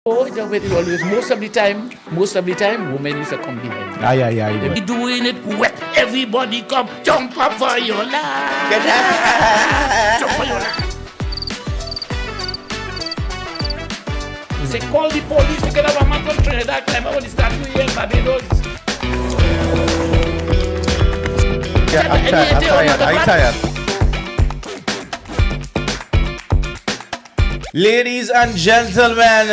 Oh, it's always always. Most of the time, women used to come behind. Aye, aye, aye. They be doing it wet. Everybody come, jump up for your life. Jump for your life. They call the police to get up a man from Trinidad. Climb up on the statue here in Barbados. Yeah, I'm tired. Ladies and gentlemen,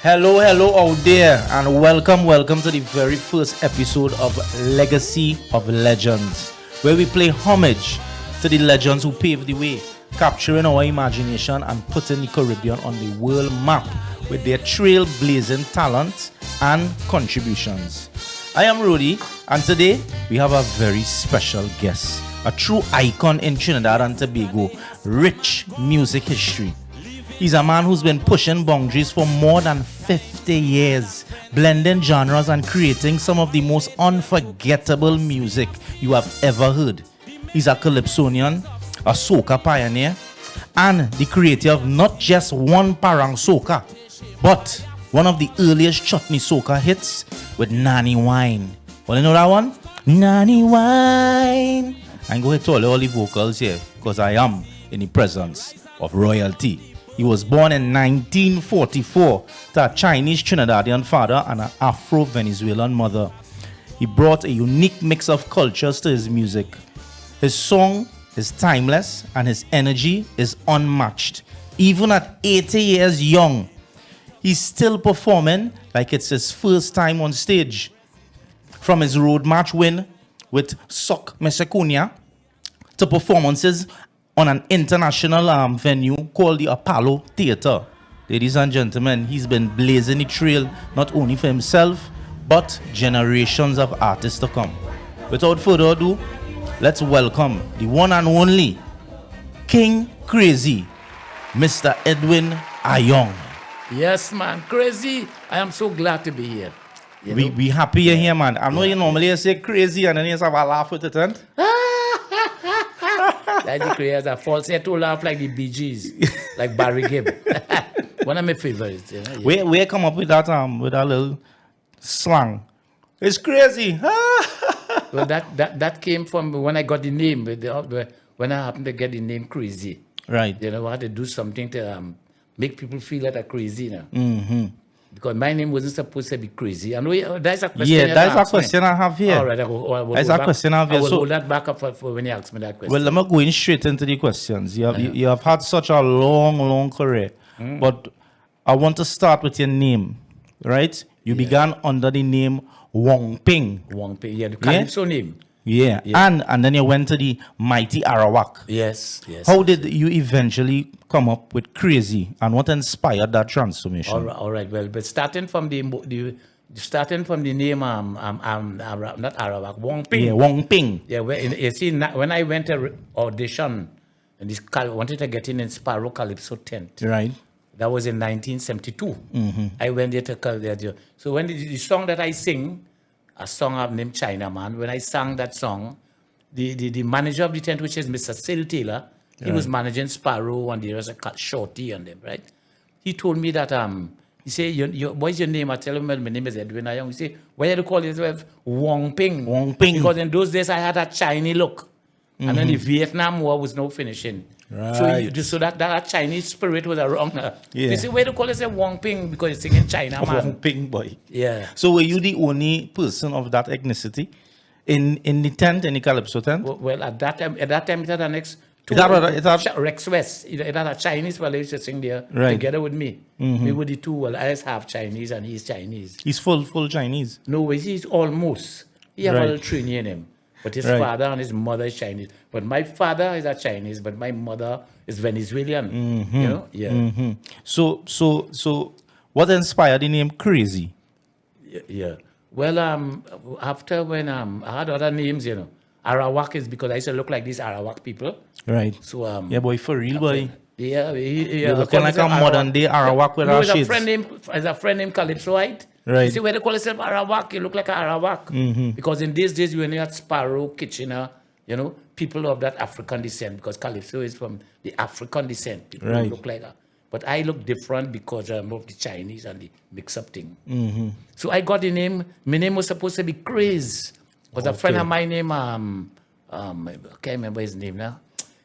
hello out there, and welcome to the very first episode of Legacy of Legends, where we play homage to the legends who paved the way, capturing our imagination and putting the Caribbean on the world map with their trailblazing talent and contributions. I am Rodey, and today we have a very special guest, a true icon in Trinidad and Tobago, rich music history. He's a man who's been pushing boundaries for more than 50 years, blending genres and creating some of the most unforgettable music you have ever heard. He's a Calypsonian, a soca pioneer, and the creator of not just one parang soca, but one of the earliest chutney soca hits with Nanny Wine. Want to know that one? Nanny Wine. I'm going to tell all the vocals here because I am in the presence of royalty. He was born in 1944 to a Chinese Trinidadian father and an Afro-Venezuelan mother. He brought a unique mix of cultures to his music. His song is timeless and his energy is unmatched. Even at 80 years young, he's still performing like it's his first time on stage. From his road march win with Sok Mesekonia to performances on an international venue called the Apollo Theatre. Ladies and gentlemen, he's been blazing the trail not only for himself, but generations of artists to come. Without further ado, let's welcome the one and only King Crazy, Mr. Edwin Ayoung. Yes, man, crazy. I am so glad to be here. We happy you're here, man. I know you normally say crazy and then you have a laugh with it, and That's the creators are false. They to laugh like the Bee Gees, like Barry Gibb. One of my favorites. You know? Yeah. Where come up with that little slang? It's crazy. Well, that came from when I got the name. When I happened to get the name Crazy. Right. You know, I had to do something to make people feel that I'm crazy. You know? Mm-hmm. Because my name wasn't supposed to be Crazy. I know that's a question. Yeah, that's a question I have here. All right, That's a question I have here. I will So, hold that back up for when you ask me that question. well, let me go in straight into the questions. You have had such a long career, but I want to start with your name, right? You began under the name Wong Ping. Wong Ping, yeah, the Calypso name. Yeah. And then you went to the Mighty Arawak. Yes. How did you eventually come up with Crazy, and what inspired that transformation? All right. Well, but starting from the name, not Arawak, Wong Ping. Yeah, Wong Ping. Yeah, you see, when I went to audition, and wanted to get in Sparrow Calypso tent. Right. That was in 1972. I went there to so when the song that I sing, a song I've named China Man, when I sang that song, the manager of the tent, which is Mr. Sil Taylor, he was managing Sparrow and the rest of Shorty and them, right? He told me that, he said, what is your name? I tell him, well, my name is Edwin Ayoung. He said, why do you call yourself Wong Ping? Wong Ping. Because in those days I had a Chinese look. And then the Vietnam War was now finishing. Right. So that Chinese spirit was around her. Yeah. They say, why do you call yourself Wong Ping? Because you're singing China Man. Wong Ping boy. Yeah. So were you the only person of that ethnicity in the tent, in the Calypso tent? Well, at that time, it had an ex. Rex West. It had a Chinese fellow used to sing there together with me. We were the two. Well, I was half Chinese and he's Chinese. He's full Chinese. No, he's almost. He have a little training in him. But his father and his mother is Chinese. But my father is a Chinese, but my mother is Venezuelan. You know? Yeah. So what inspired the name Crazy? Yeah. Well, after when I had other names, you know. Arawak is because I used to look like these Arawak people. Right. So yeah, boy, for real, boy. Yeah. You're looking like a modern day Arawak with our shades. There's a friend named Calypso, right? Right. You see, when they call yourself Arawak, you look like an Arawak. Because in these days, you only had Sparrow, Kitchener, you know, people of that African descent, because Calypso is from the African descent. People who look like But I look different because of the Chinese and the mix-up thing. So I got the name. My name was supposed to be Craze. Was a friend of mine named, I can't remember his name now.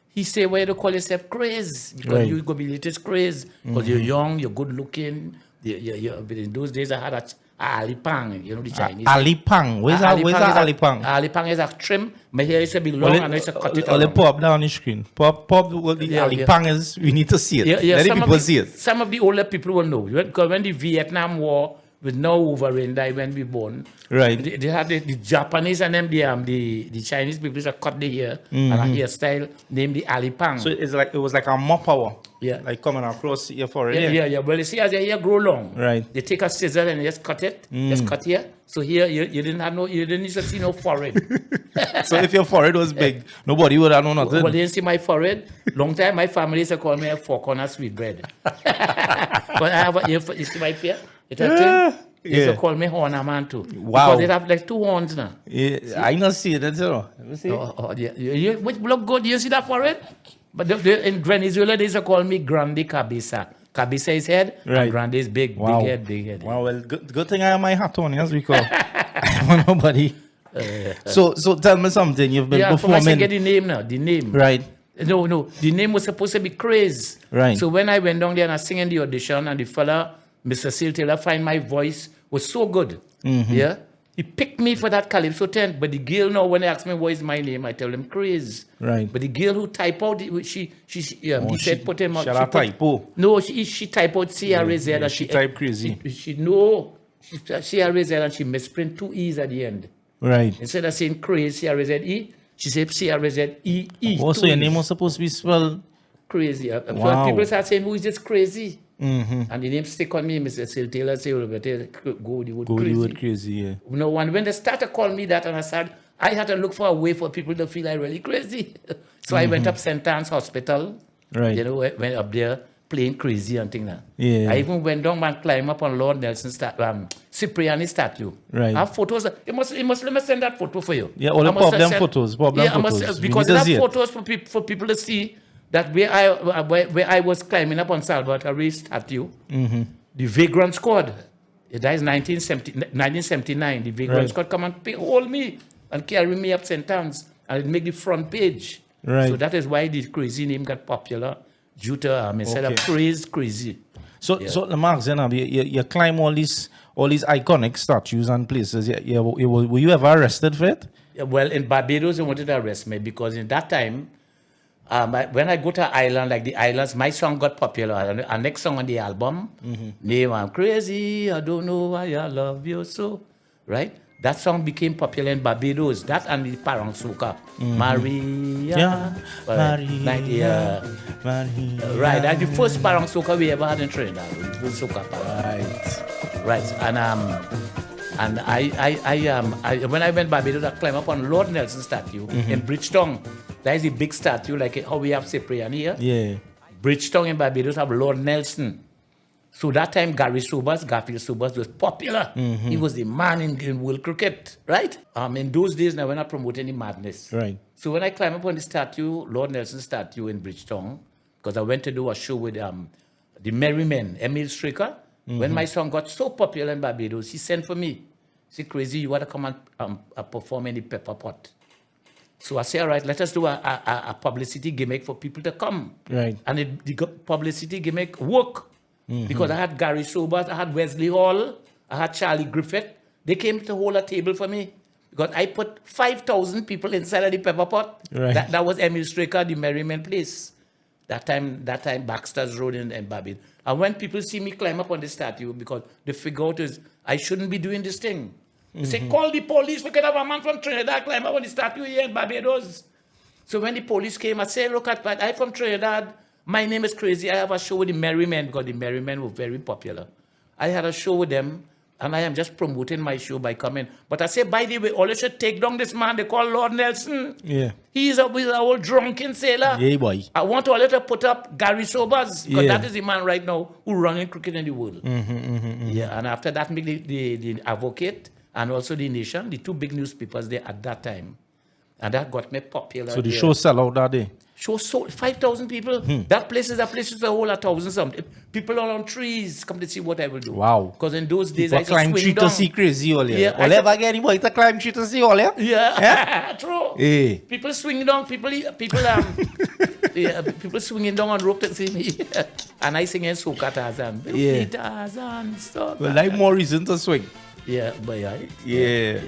He said, why do you call yourself Craze? Because you go be latest Craze. Because you're young, you're good looking. But in those days, I had a Alipang, you know, the Chinese. Alipang? Where's that Alipang? Alipang is a trim. My hair used to be long and I used to cut it out. Pop down the screen. Pop what the Alipang is. We need to see it. Let the people see it. Some of the older people will know. Because when the Vietnam War was now over when we born, right? They had the Japanese and them, the Chinese people used to cut the hair and a hairstyle named the Alipang. So it was like a mop power. Yeah. Like coming across your forehead. Yeah. Well, you see, as your hair grow long, right? They take a scissor and just cut it. Just cut here. So here you didn't need to see no forehead. So if your forehead was big, nobody would have known nothing. Well, they didn't see my forehead. Long time, my family used to call me a four-corner sweetbread. But I have you see my fear? It's a thing. They used to call me Horner Man too. Wow. Because they have like 2 horns now. Yeah, I not see it. Let me see. You look good. You see that forehead? But in Venezuela, they used to call me Grande Cabeza. Cabeza is head, and Grande is big head. Wow, well, good thing I have my hat on, as we call. I want nobody. So tell me something. You've been performing. I get the name now. The name. Right. No. The name was supposed to be Craze. Right. So when I went down there and I sang in the audition, and the fella, Mr. Seal Taylor, find my voice was so good. Yeah. He picked me for that Calypso tent, but the girl now, when they ask me what is my name, I tell them Craze. Right. But the girl who type out, he said put him out. Shall I typo? No, she type out C-R-A-Z. And she type Crazy. She C-R-A-Z and she misprint 2 E's at the end. Right. Instead of saying Craze, C-R-A-Z-E, she said C-R-A-Z-E-E. Also, your name was supposed to be spelled Crazy. Wow. So people start saying, who is this Crazy? And the name stick on me, Mr. Seal Taylor say, go the word Crazy, yeah. No one, when they started calling me that, and I had to look for a way for people to feel I really crazy. So I went up St. Anne's Hospital, right? You know, went up there playing Crazy and things like that. Yeah. I even went down and climbed up on Lord Nelson Cipriani statue. Right. I have photos. You must let me send that photo for you. Yeah, all the problem photos. Because I have photos for people to see. That where I was climbing up on Salvatore statue, the Vagrant Squad, that is 1979, the Vagrant Squad come and hold me and carry me up St. Anne's and make the front page. Right. So that is why the Crazy name got popular due to instead of Crazy. So Mark, you climb all these iconic statues and places. Were you ever arrested for it? Yeah, well, in Barbados, they wanted to arrest me because in that time, when I go to island, like the islands, my song got popular. Our next song on the album, name I'm Crazy, I don't know why I love you so, right? That song became popular in Barbados. That and the Parang Soca. Maria. Maria. Right, that's the first Parang Soca we ever had in Trinidad. The first Soca Parang. Right. And I when I went to Barbados, I climbed up on Lord Nelson statue in Bridgetown. That is the big statue, like how we have Cipriani here. Yeah. Bridgetown in Barbados have Lord Nelson. So that time, Garfield Sobers was popular. He was the man in world cricket, right? In those days, now we're not promoting any madness. Right. So when I climbed up on the statue, Lord Nelson statue in Bridgetown, because I went to do a show with the Merry Men, Emil Straker. When my song got so popular in Barbados, he sent for me. He said, Crazy, you want to come and perform in the Pepper Pot. So I said, all right, let us do a publicity gimmick for people to come. Right. And the publicity gimmick worked. Because I had Gary Sobers, I had Wesley Hall, I had Charlie Griffith. They came to hold a table for me. Because I put 5,000 people inside of the Pepper Pot. Right. That was Emil Straker, the Merryman place. That time Baxter's Road in Barbados. And when people see me climb up on the statue, because the figure out is, I shouldn't be doing this thing. They say, call the police, we can have a man from Trinidad climb up on the statue here in Barbados. So when the police came, I said, look at that, I'm from Trinidad. My name is Crazy. I have a show with the Merry Men because the Merry Men were very popular. I had a show with them, and I am just promoting my show by coming. But I say, by the way, all you should take down this man they call Lord Nelson. Yeah. He's a old drunken sailor. Yeah, boy. I want all you to put up Gary Sobers because that is the man right now who running cricket in the world. Yeah, and after that, make the Advocate and also the Nation, the two big newspapers there at that time. And that got me popular. So the show sell out that day. Show sold 5,000 people. That place is a place with a whole 1,000 something. People are on trees come to see what I will do. Wow. Because in those days, People I used to climb swing tree down. to see crazy all Yeah, here. I Or ever get anybody to climb tree to see all here? Yeah, true. Eh. People swinging down, people swinging down on rope to see me. And I sing in soca Tarzan. Yeah. Tarzan, soca. Well, like more reason to swing. Yeah, but Yeah.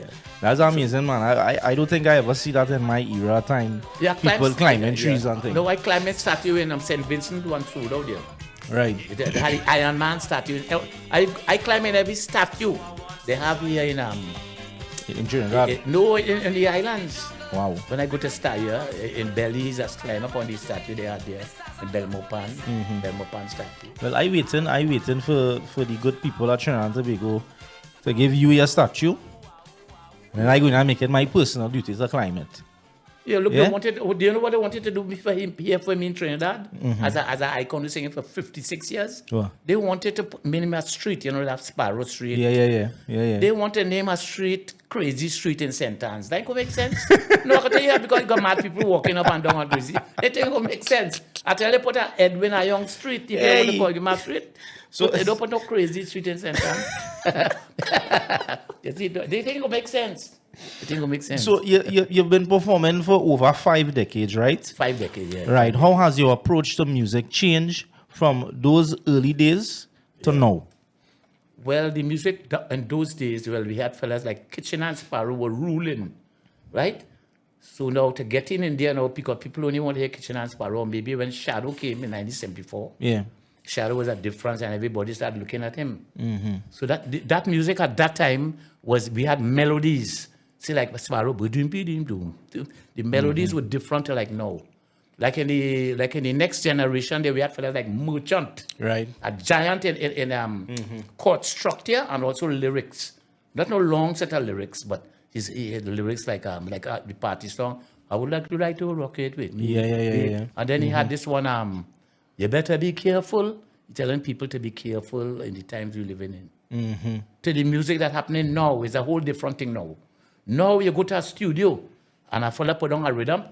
That's amazing, man. I don't think I ever see that in my era time. Yeah, People climbing trees and things. No, I climbed a statue in St. Vincent one sold out there. Right. They had the Iron Man statue. I climb in every statue they have here in In Trinidad. no in the islands. Wow. When I go to Staya in Belize, I climb up on the statue they had there in Belmopan, Belmopan statue. Well, I waiting for the good people at Trinidad and Tobago to give you your statue. And I going to make it my personal duty to climb it. Yeah, look, Yeah? They wanted. Do you know what they wanted to do for him here for me in Trinidad? As an icon, singing for 56 years. What? They wanted to name a street. You know that Sparrow Street. Yeah. They want to name a street Crazy Street in St. Anne's. That could make sense. No, I can tell you because you got mad people walking up and down on Crazy. It ain't make sense. I tell you, put a Edwin Ayoung Street. If you want to call it my street. So they don't put no Crazy Street in St. Anne's. You see, they think it will make sense. They think it will make sense. So you've been performing for over 5 decades, right? 5 decades, yeah. Right. How has your approach to music changed from those early days to now? Well, the music in those days, we had fellas like Kitchen and Sparrow were ruling, right? So now to get in there now, because people only want to hear Kitchen and Sparrow, maybe when Shadow came in 1974, Yeah. Shadow was a difference and everybody started looking at him. So that music at that time we had melodies. See, like Sparrow, the melodies were different to like now. Like in the next generation, we had fellas like Merchant, Right. a giant in chord structure and also lyrics. Not no long set of lyrics, but he had the lyrics like the party song. I would like to ride to rocket with me. Yeah. And then he had this one. You better be careful. He's telling people to be careful in the times we're living in. To the music that's happening now is a whole different thing now. Now you go to a studio and a fella put on a rhythm,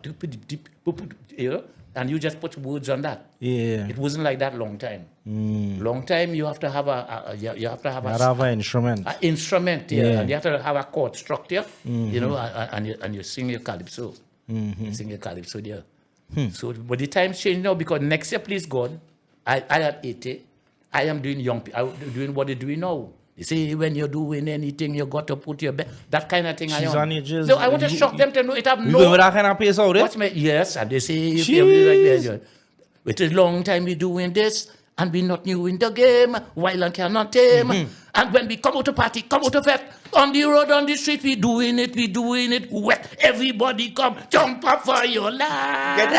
and you just put words on that. Yeah. It wasn't like that long time. Long time you have to have an instrument. an instrument, Yeah. and you have to have a chord structure, and you sing your calypso. You sing your calypso there. So, but the times change now because next year, please God, I at 80, I am doing doing what they're doing now. They say when you're doing anything, you got to put your best. That kind of thing. She's on ages. No, I want to shock them to know it have You going with that kind of pace out there? What's my, yes, and they say if you like that, it is long time we doing this, and we not new in the game. Violent cannot tame. And when we come out to party, come out to fete, on the road, on the street, we doing it. Wet. Everybody come, jump up for your life.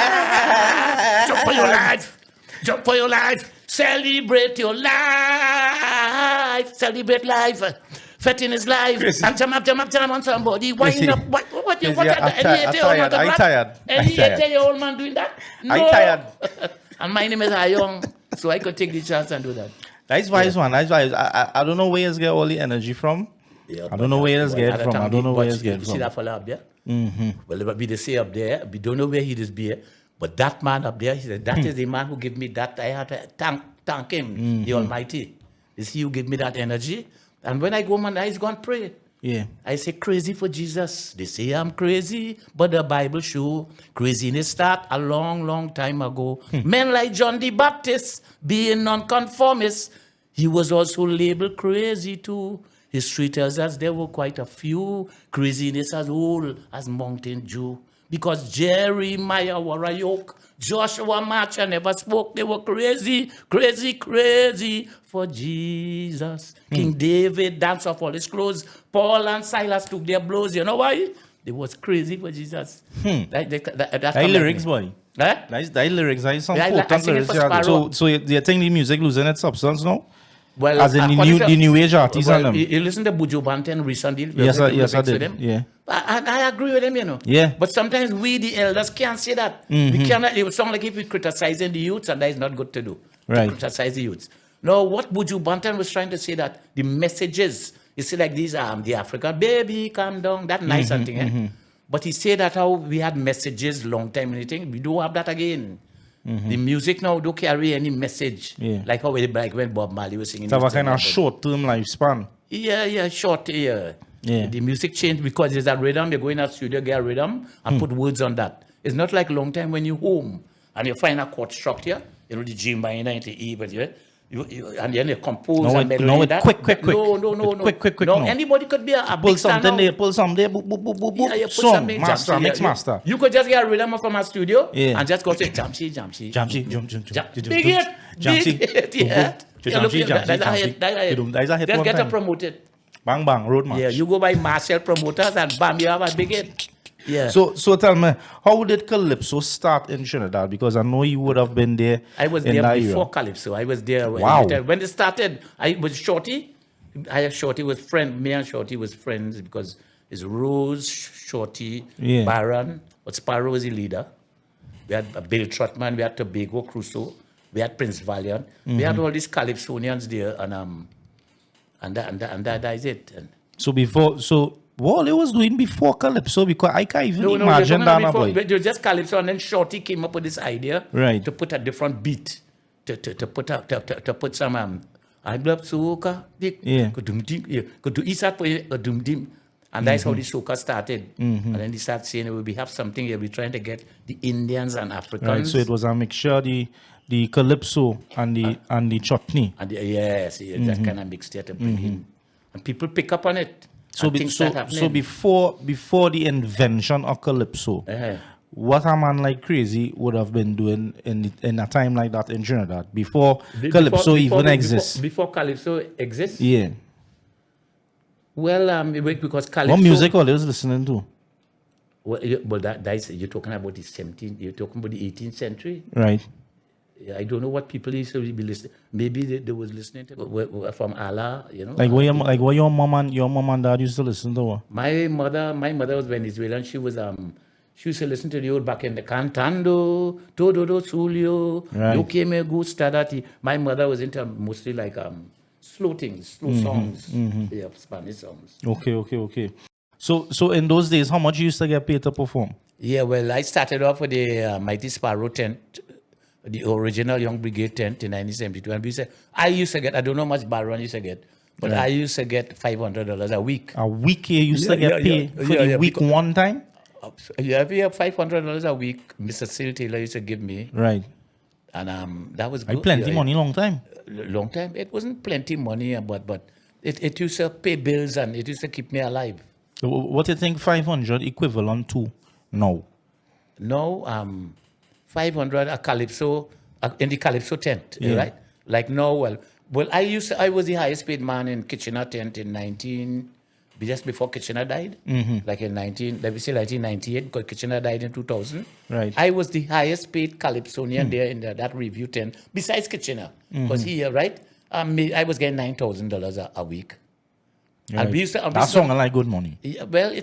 Jump for your life. Jump for your life. Celebrate your life. Celebrate life. Fetting is life. And jump up on somebody. Wind up. What you want? I'm tired. Any 8-year-old man doing that? No. I'm tired. And my name is Ayoung, so I could take the chance and do that. Nice vibes, man. Nice vibes. I don't know where you get all the energy from. Yeah, I don't know where you get from. I don't know where you You get see from. that fella up there? Well, we say up there, we don't know where he is be, but that man up there, he said, that is the man who gave me that. I had to thank him, the Almighty. It's he who gave me that energy. And when I go, man, I go and pray. Yeah. I say crazy for Jesus. They say I'm crazy, but the Bible show craziness start a long, long time ago. Men like John the Baptist, being nonconformist, he was also labeled crazy too. History tells us there were quite a few craziness as old as Mountain Dew. Because Jeremiah wore a yoke, Joshua marched and never spoke. They were crazy for Jesus. King David danced off all his clothes. Paul and Silas took their blows. You know why? They was crazy for Jesus. That's lyrics, boy. Huh? Nice, that lyrics. That's some I potent sing it lyrics. for Yeah. Sparrow. So you think the music losing its substance now? Well, As in the new age artists and them. You listen to Buju Banton recently? Yes, I did. Yeah. I agree with him, you know. Yeah. But sometimes we, the elders, can't say that. We cannot. It would sound like if we're criticizing the youths, and that is not good to do. Right. To criticize the youths. No, what Buju Banton was trying to say that the messages, you see, like these the African baby, calm down, that nice and thing. But he said that how we had messages long time, anything. We don't have that again. The music now don't carry any message. Like how like when Bob Marley was singing. It's a kind of short-term lifespan. Yeah, short, yeah. The music changed because there's a rhythm. You go in a studio, get a rhythm, and put words on that. It's not like long time when you're home and you find a chord structure, you know, the G minor into E, but and then you compose and melody. No, that. Quick. No. Quick. No, anybody could be a pull big star something now. there, pull some there, boop, boop. Yeah, you put Song, something, master, mix master. You could just get a rhythm from a studio and just go say jamshi. Big hit. Yeah. That's a hit. Just get it promoted. Bang, road march. Yeah, you go by Marshall Promoters and bam, you have a big hit. Yeah. So tell me, how did Calypso start in Trinidad? Because I know you would have been there. I was there before Calypso. I was there when it started. I was Shorty. Shorty was friend. Me and Shorty was friends because it's Rose, Shorty, Baron, but Sparrow was the leader. We had Bill Trotman. We had Tobago Crusoe. We had Prince Valiant. We had all these Calypsonians there, and that is it. And what they was doing before Calypso, because I can't even imagine that. It was just Calypso, and then Shorty came up with this idea to put a different beat, to put some I love soca, go to East Side, and that's how the soca started. And then they started saying, we have something here, we're trying to get the Indians and Africans. Right, so it was a mixture, the Calypso and the chutney. And that kind of mixed it to bring in. And people pick up on it. So before the invention of Calypso, what a man like Crazy would have been doing in a time like that in Trinidad before Calypso even exists? Before Calypso exists? Yeah. Well, because Calypso... What music are they listening to? Well, that's you're talking about you're talking about the 18th century. Right. I don't know what people used to be listening. Maybe they was listening to from Allah, you know. Like what your mom and dad used to listen to? My mother was Venezuelan. She used to listen to the old back in the cantando, todo sulio, yo que me gusta that. My mother was into mostly like slow songs, Spanish songs. Okay. So in those days, how much you used to get paid to perform? Yeah, well, I started off with the Mighty Sparrow tent, the original Young Brigade tent in 1972. And we said, I used to get, I don't know how much Baron used to get, but I used to get $500 a week. A week you used to get paid for the week one time? Yeah, we have $500 a week. Mr. Seal Taylor used to give me. Right. And that was good. Plenty money, long time. Long time. It wasn't plenty money, but it used to pay bills and it used to keep me alive. So what do you think 500 equivalent to now? No, 500 a Calypso in the Calypso tent, right? Like now, well, I was the highest paid man in Kitchener tent in just before Kitchener died, like in 1998, because Kitchener died in 2000. Right. I was the highest paid Calypsonian there in that review tent, besides Kitchener, because right? I was getting $9,000 a week. Right. And we used to, that song like good money. Yeah, well,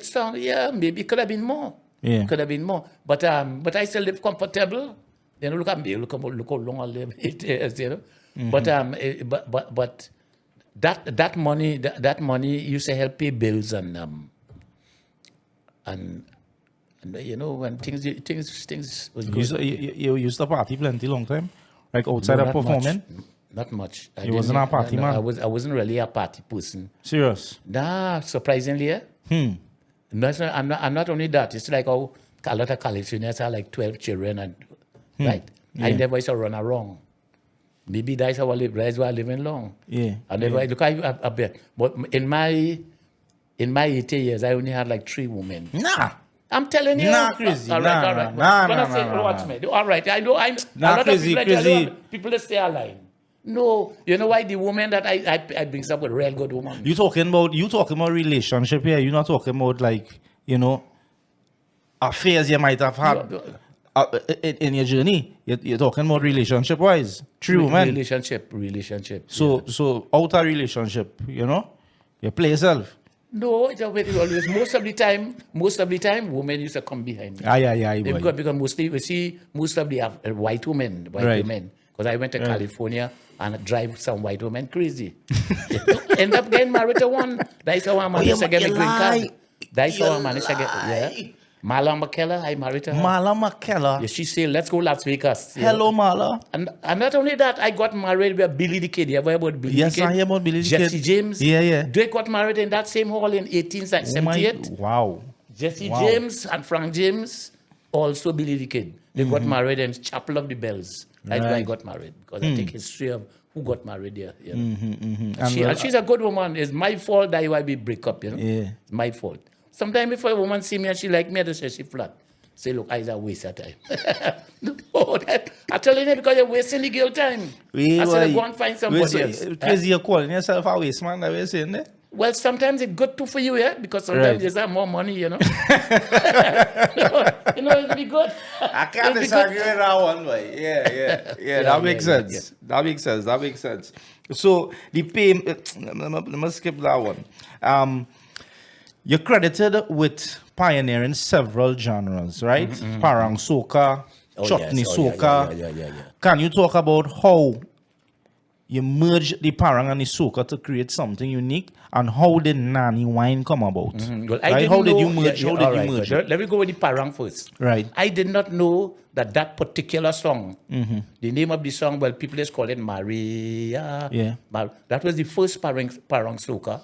maybe it could have been more. Yeah. Could have been more. But I still live comfortable. You know, look at me, look how long I live. It is, you know. But that money used to help pay bills and you know, when things was good. You used to party plenty long time? Like outside of performing? Not much. You wasn't a party man? I wasn't really a party person. Serious? Nah, surprisingly, yeah. I'm not only that. It's like how a lot of Calypsonians have like 12 children, and right? Yeah. I never used to run around. Maybe that's how I live. That's why I live in long. Yeah. I never look. But in my 80 years, I only had like 3 women. Nah. I'm telling you. Nah, Crazy. All right. Nah. Watch me. All right. I know. Nah, Crazy. People that stay alive. No, you know why the woman that I bring up with real good woman. You talking about relationship here. You're not talking about like, you know, affairs you might have had in your journey. You're talking about relationship wise. True, man. Relationship. So outer relationship, you know, you play yourself. No, it's always most of the time, women used to come behind me. Aye. Because mostly we see most of the white women. Because I went to California and drive some white women crazy. End up getting married to one. That's how I managed to get my green card. That's how I managed to get. Yeah. Marla McKellar, I married her. Marla McKellar. Yeah, she said, let's go Las Vegas. Hello, Marla. And not only that, I got married with Billy the Kid. You ever heard about Billy the Kid? Yes, I hear about Billy the Kid. Jesse James. Yeah. They got married in that same hall in 1878. Wow. Jesse James and Frank James, also Billy the Kid. They got married in Chapel of the Bells. That's why I got married. Because I take history of who got married there. You know? And she's a good woman. It's my fault that I be break up, you know? Yeah. It's my fault. Sometimes if a woman see me and she like me, I just say she flat. Say, look, I waste of time. No, I'm telling you because you're wasting the girl time. I said, go and find somebody else. Because you're calling yourself a waste man, that way saying that? Well, sometimes it's good too for you, yeah? Because sometimes there's more money, you know? It'll be good. I can't disagree with that one, boy. Yeah, that makes sense. That makes sense. So, the pay, let me skip that one. You're credited with pioneering several genres, right? Parang soca, chutney soca. Yeah. Can you talk about how you merge the parang and the soca to create something unique, and how did Nani Wine come about? Well, right? How did you merge? It? Let me go with the parang first. Right. I did not know that particular song, the name of the song, well, people just call it Maria. Yeah. That was the first parang soca.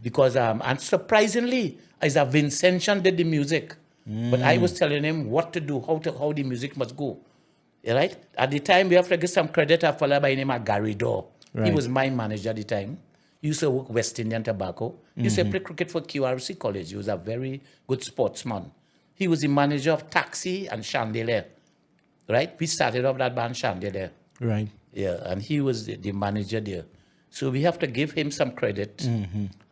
Because, and surprisingly, as a Vincentian did the music. But I was telling him what to do, how the music must go. Right? At the time, we have to give some credit to a fellow by the name of Gary Dorr. Right. He was my manager at the time. He used to work West Indian Tobacco. He used to play cricket for QRC College. He was a very good sportsman. He was the manager of Taxi and Chandelier. Right? We started off that band Chandelier. Right. Yeah, and he was the manager there. So we have to give him some credit.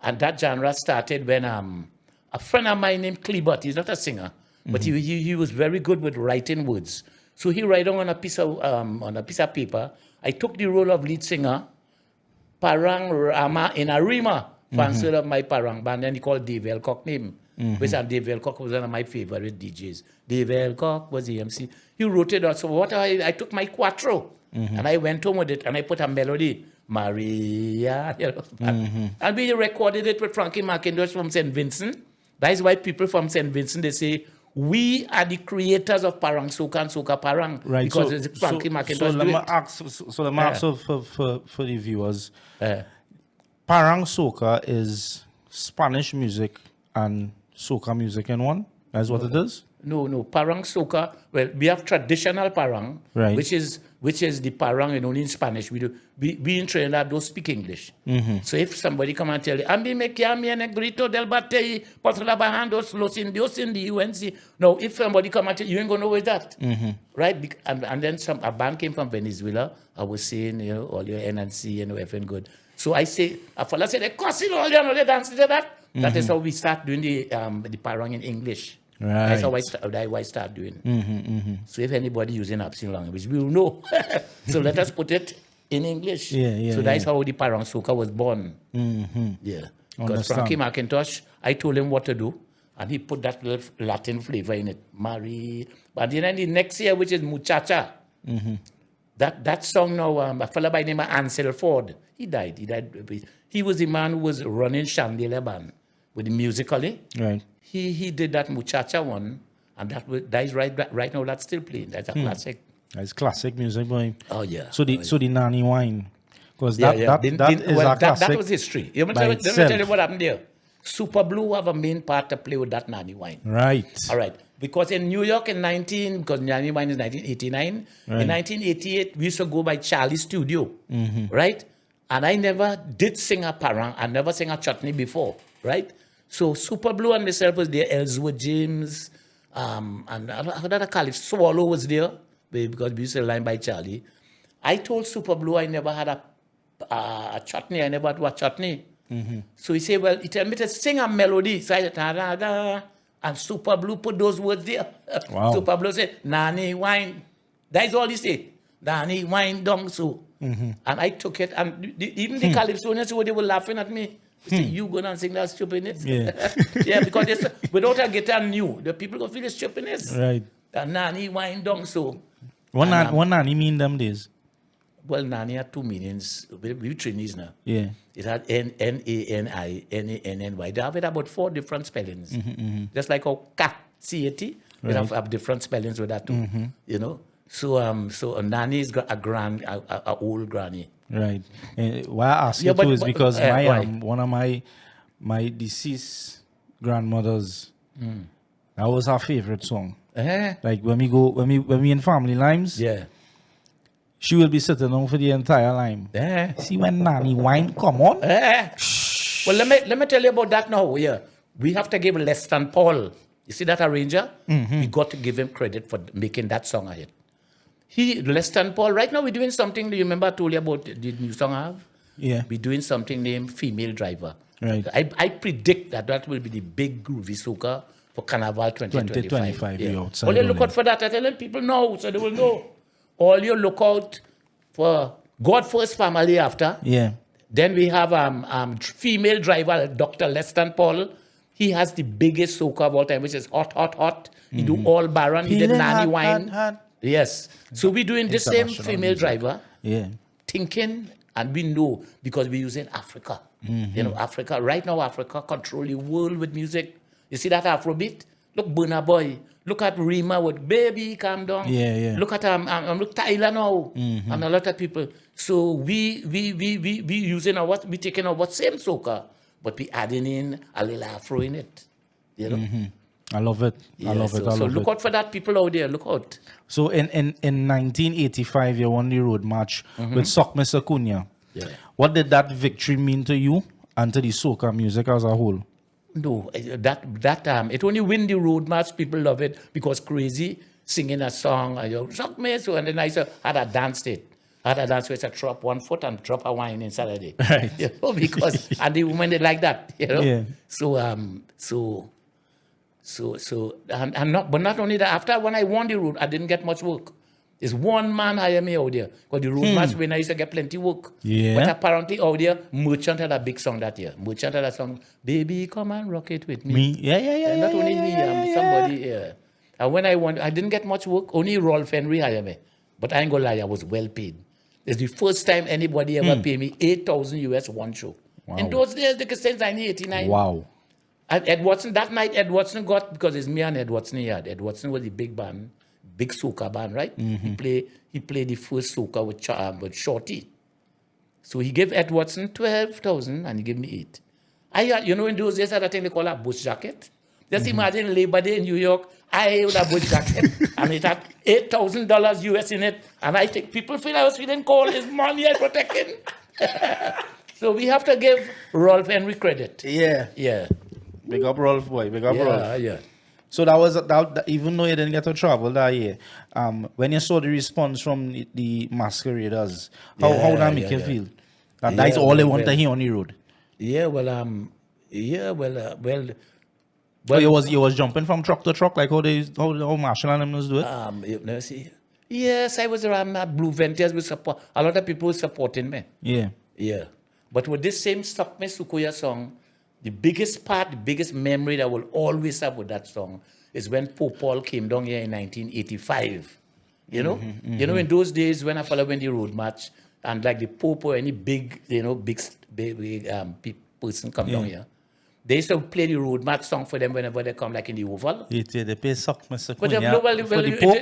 And that genre started when a friend of mine named Klebert, he's not a singer, but he was very good with writing words. So he wrote on a piece of paper. I took the role of lead singer, Parang Rama in a Rima, instead of my Parang band, and he called Dave Elcock name. Which Dave Elcock was one of my favorite DJs. Dave Elcock was the MC. He wrote it out. So what I took my quattro and I went home with it and I put a melody, Maria, you know. And we recorded it with Frankie McIntosh from St. Vincent. That is why people from St. Vincent, they say, we are the creators of Parang Soca and Soca Parang. Right. Because it's Frankie McIntosh. So let me ask for the viewers. Parang Soca is Spanish music and soca music in one? That's what it is? No. Parang soca. Well, we have traditional parang, right, which is the parang and only in Spanish. We in Trinidad don't speak English. So if somebody come and tell you, "Ambi me chiami negrito del batei por trabajando los indios in the UNC." No, if somebody come and tell you, you ain't gonna know what's that, right? And then a band came from Venezuela. I was saying, you know, all your NNC, you know, effing good. So I say, a fella said, "They cussing all you know, they dance to that." That is how we start doing the parang in English. Right. That's how I start doing. So if anybody using absent language, we will know. So let us put it in English. So that's how the Parang Soca was born. Yeah. Because Frankie McIntosh, I told him what to do, and he put that little Latin flavor in it. Marie. But then the next year, which is Muchacha, that song now, a fellow by the name of Ansel Ford, he died. He was the man who was running Chandelier Band with the musically. Right. He did that Muchacha one, and that is right now. That's still playing. That's a classic. That's classic music, boy. Oh yeah. So the Nani Wine, because that is a classic. That was history. Let me tell you what happened there. Super Blue have a main part to play with that Nani Wine. Right. All right. Because in New York because Nani Wine is 1989. Right. In 1988, we used to go by Charlie's studio. Right. And I never did sing a parang. I never sang a chutney before. Right. So Super Blue and myself was there, Ellsworth James, and another Calypso Swallow was there, because we used to line by Charlie. I told Super Blue I never had a chutney, I never had a chutney. So he said, well, he told me to sing a melody. So I said, da-da-da, and Super Blue put those words there. Wow. Super Blue said, Nani Wine. That's all he said. Nani Wine Dong So. And I took it, and even the Calypsonians, they were laughing at me. Say, you go and sing that stupidness? Yeah. Yeah, because without a guitar new, the people go feel the stupidness. Right. And Nani Wine Dong So. What Nani mean them days? Well, Nani had two meanings. We Chinese now. Yeah. It had N-A-N-I, N-A-N-N-Y. They have it about 4 different spellings. Just like how cat C-A-T. We have different spellings with that too, you know. So a nanny is a old granny. Right. Why I ask you too is because one of my deceased grandmothers, that was her favorite song. Like when we in family limes, she will be sitting down for the entire lime. See when nanny wine come on. Well, let me tell you about that now. Yeah, we have to give less than Paul. You see that arranger? We got to give him credit for making that song a hit. Less than Paul. Right now we're doing something. Do you remember I told you about the new song I have? Yeah. We're doing something named Female Driver. Right. I predict that will be the big groovy soca for Carnival 2025. Yeah. All you look out for that. I tell people now, so they will know. All you look out for God First Family after. Yeah. Then we have female driver, Dr. Leston Paul. He has the biggest soca of all time, which is Hot, Hot, Hot. He do all Baron. He did Nanny Wine. Hot. Yes. So we're doing the same female driver. Yeah. Thinking, and we know because we're using Africa. You know, Africa. Right now, Africa control the world with music. You see that Afrobeat? Look, Burna Boy. Look at Rima with Baby, Calm Down. Yeah. Look at look Tyler now, and a lot of people. So we using we taking our same soca, but we adding in a little Afro in it. You know. I love it. I love it. So look out for that, people out there. Look out. So in 1985, you won the road march with Sok Mr. Cunha. Yeah. What did that victory mean to you and to the soca music as a whole? No, it only win the road march. People love it because Crazy singing a song, Sok me so, and then I had a dance it. I had a dance where I drop one foot and drop a wine inside of it. Right. You know, because and the women they like that, you know. Yeah. But not only that. After when I won the road, I didn't get much work. There's one man hired me out there because the road march when I used to get plenty work. Yeah. But apparently out there, Merchant had a big song that year. Merchant had a song, Baby, Come and Rock It With Me. Yeah. Not only me, somebody. Yeah. And when I won, I didn't get much work. Only Rolf Henry hired me. But I ain't gonna lie, I was well paid. It's the first time anybody ever paid me $8,000 one show. Wow. In those days, since 1989. Wow. Ed Watson, that night, Ed Watson got, because it's me and Ed Watson here. Ed Watson was the big band, big soca band, right? He played the first soca with Shorty. So he gave Ed Watson 12,000 and he gave me 8. You know, in those days, I had a thing they call a bush jacket. Just imagine Labor Day in New York, I with a bush jacket and it had $8,000 US in it. And I think people feel I was feeling cold. His money I protecting. So we have to give Rolf Henry credit. Yeah. Big up Rolf, boy. Big up Rolf. Yeah. So that was that. Even though you didn't get to travel that year, when you saw the response from the masqueraders, how did that make you feel? That's all they want to hear on the road. Well, you was jumping from truck to truck like how Marshall and them was do it. Yes, I was around Blue Ventures with support. A lot of people were supporting me. Yeah. But with this same Sok Me Sukuya song, the biggest memory that I will always have with that song is when Pope Paul came down here in 1985. You know? You know, in those days when I followed the road march, and like the Pope or any big person come down here, they used to play the road march song for them whenever they come, like in the Oval. They play Sok Me But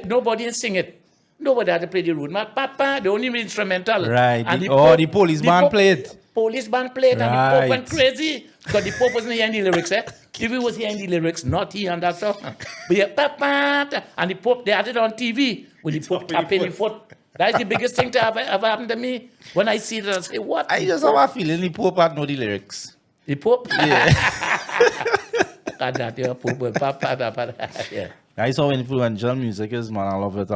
nobody sing it. Nobody had to play the road march. Papa, the only instrumental. Right. And the police band played. Police band played, and the Pope went crazy because the Pope wasn't hearing the lyrics. If he was hearing the lyrics, not he on that song. But yeah, Papa, and the Pope, they had it on TV with the Pope tapping the foot. That's the biggest thing to ever happened to me. When I see that, I say, what? I just have a feeling the Pope had know the lyrics. The Pope? Yeah. Yeah. That's how influential music is, man. I love it.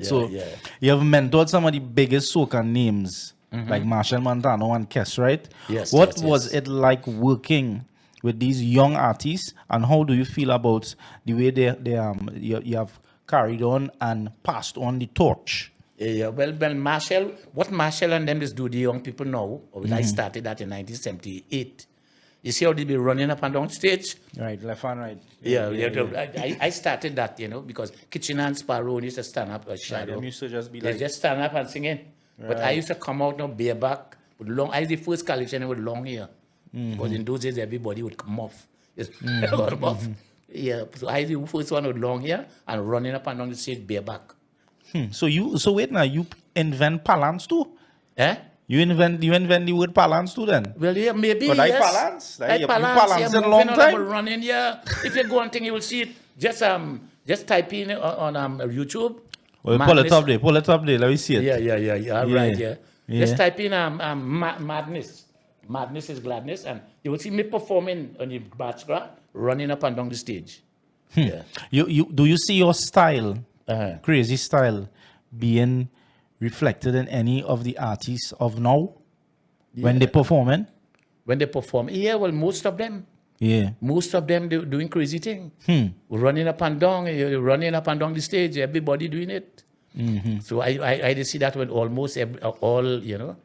So, you have mentored some of the biggest soca names, like Marshall Montano and Kes, right? Yes. What was it like working with these young artists, and how do you feel about the way you have carried on and passed on the torch? Yeah, well, what Marshall and them just do, the young people know, when I started that in 1978. You see how they be running up and down stage? Right, left and right. Yeah. I started that, because Kitchen and Sparrow used to stand up as shadow. Right, used to just be they just stand up and singing. Right. But I used to come out now bareback with long. I was the first Calypso with long hair. Because in those days everybody would come off. Yeah, so I the first one with long hair and running up and down the stage bareback. So wait now, you invent balance too? Eh? You invent the word balance too then? Well, yeah, maybe, But I yes. balance. I You balance, balance yeah, in a long moving on, time? running, yeah. If you go on thing, you will see it. Just type in on YouTube. Well, pull it up there, let me see it. Yeah. Yeah. Right, yeah. Yeah. Just type in madness. Madness is gladness, and you will see me performing on the background, running up and down the stage. Yeah. Do you see your style, Uh-huh. crazy style, being reflected in any of the artists of now when they performing? When they perform, yeah, well, most of them. Yeah. Most of them doing crazy thing. Running up and down, running up and down the stage, everybody doing it. So I did see that when almost all, you know.